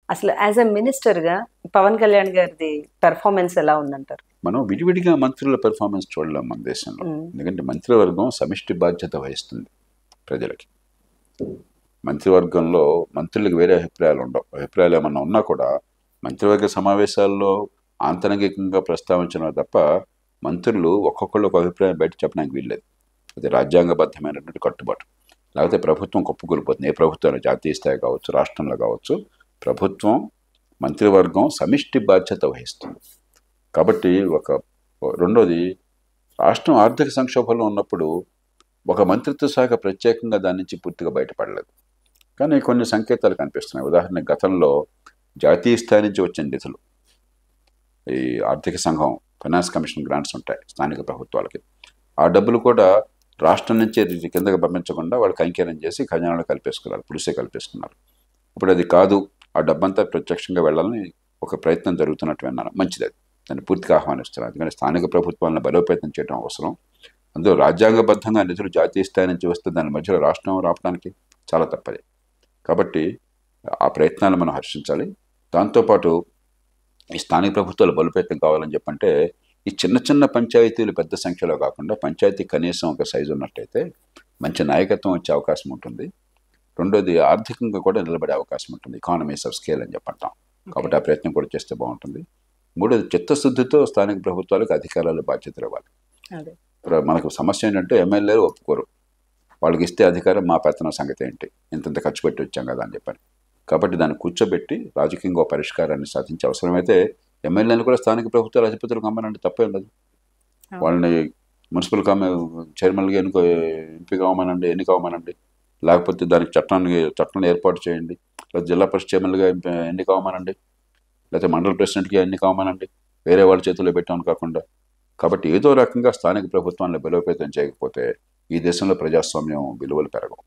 అసలు as a మినిస్టర్‌గా పవన్ కళ్యాణ్ గారిది పెర్ఫార్మన్స్ ఎలా ఉందంటారు? మనం విడివిడిగా మంత్రుల పెర్ఫార్మెన్స్ చూడలేం మన దేశంలో. హ్మ్. ఎందుకంటే మంత్రివర్గం సమిష్టి బాధ్యత వహిస్తుంది ప్రజలకి. మంత్రివర్గంలో మంత్రులకు వేరే అభిప్రాయాలు ఉండవు. అభిప్రాయాలు ఏమన్నా ఉన్నా కూడా మంత్రివర్గ సమావేశాల్లో ఆంతరంగికంగా ప్రస్తావించడం తప్ప మంత్రులు ఒక్కొక్కళ్ళు ఒక అభిప్రాయం బయట చెప్పడానికి వీల్లేదు. అది రాజ్యాంగబద్ధమైనటువంటి కట్టుబాటు. లేకపోతే ప్రభుత్వం కుప్పకూలిపోతుంది. ఏ ప్రభుత్వం, జాతీయ స్థాయి కావచ్చు, రాష్ట్రంలో కావచ్చు, ప్రభుత్వం మంత్రివర్గం సమిష్టి బాధ్యత వహిస్తుంది. కాబట్టి రెండోది, రాష్ట్రం ఆర్థిక సంక్షోభంలో ఉన్నప్పుడు ఒక మంత్రిత్వ శాఖ ప్రత్యేకంగా దాని నుంచి పూర్తిగా బయటపడలేదు. కానీ కొన్ని సంకేతాలు కనిపిస్తున్నాయి. ఉదాహరణ, గతంలో జాతీయ స్థాయి నుంచి వచ్చిన నిధులు, ఈ ఆర్థిక సంఘం ఫైనాన్స్ కమిషన్ గ్రాంట్స్ ఉంటాయి స్థానిక ప్రభుత్వాలకి, ఆ డబ్బులు కూడా రాష్ట్రం నుంచి కిందకి పంపించకుండా వాళ్ళకి అంకెరం చేసి ఖజానాలో కలిపేసుకున్నారు, పులిసే కలిపేసుకున్నారు. ఇప్పుడు అది కాదు, ఆ డబ్బంతా ప్రత్యక్షంగా వెళ్ళాలని ఒక ప్రయత్నం జరుగుతున్నట్టు విన్నాను. మంచిది, అది దాన్ని పూర్తిగా ఆహ్వానిస్తున్నారు. ఎందుకంటే స్థానిక ప్రభుత్వాలను బలోపేతం చేయడం అవసరం. అందులో రాజ్యాంగబద్ధంగా నిధులు జాతీయ స్థాయి నుంచి వస్తే దాని మధ్యలో రాష్ట్రం రావడానికి చాలా తప్పది. కాబట్టి ఆ ప్రయత్నాలు మనం హర్షించాలి. దాంతోపాటు ఈ స్థానిక ప్రభుత్వాలు బలోపేతం కావాలని చెప్పంటే ఈ చిన్న చిన్న పంచాయతీలు పెద్ద సంఖ్యలో కాకుండా పంచాయతీ కనీసం ఒక సైజు ఉన్నట్టయితే మంచి నాయకత్వం వచ్చే అవకాశం ఉంటుంది. రెండోది, ఆర్థికంగా కూడా నిలబడే అవకాశం ఉంటుంది. ఎకానమీస్ ఆఫ్ స్కేల్ అని చెప్పంటాం. కాబట్టి ఆ ప్రయత్నం కూడా చేస్తే బాగుంటుంది. మూడోది, చిత్తశుద్ధితో స్థానిక ప్రభుత్వాలకు అధికారాలు, బాధ్యతలు ఇవ్వాలి. మనకు సమస్య ఏంటంటే ఎమ్మెల్యేలు ఒప్పుకోరు. వాళ్ళకి ఇస్తే అధికారం, మా పెత్తనం సంగతి ఏంటి, ఇంతంత ఖర్చు పెట్టి వచ్చాం కదా అని చెప్పని. కాబట్టి దాన్ని కూర్చోబెట్టి రాజకీయంగా పరిష్కారాన్ని సాధించి అవసరమైతే ఎమ్మెల్యేలు కూడా స్థానిక ప్రభుత్వాల అధిపతులకు అమ్మనంటే తప్పే ఉండదు. వాళ్ళని మున్సిపల్ చైర్మన్గా ఎంపిక అవ్వమనండి, ఎన్నిక అవ్వమనండి. లేకపోతే దానికి చట్టం ఏర్పాటు చేయండి. లేదా జిల్లా పరిషత్ చైర్మన్గా ఎన్నిక అవ్వమనండి. లేకపోతే మండల ప్రెసిడెంట్గా ఎన్నిక అవ్వమనండి, వేరే వాళ్ళ చేతుల్లో పెట్టామని కాకుండా. కాబట్టి ఏదో రకంగా స్థానిక ప్రభుత్వాన్ని బలోపేతం చేయకపోతే ఈ దేశంలో ప్రజాస్వామ్యం విలువలు పెరగవు.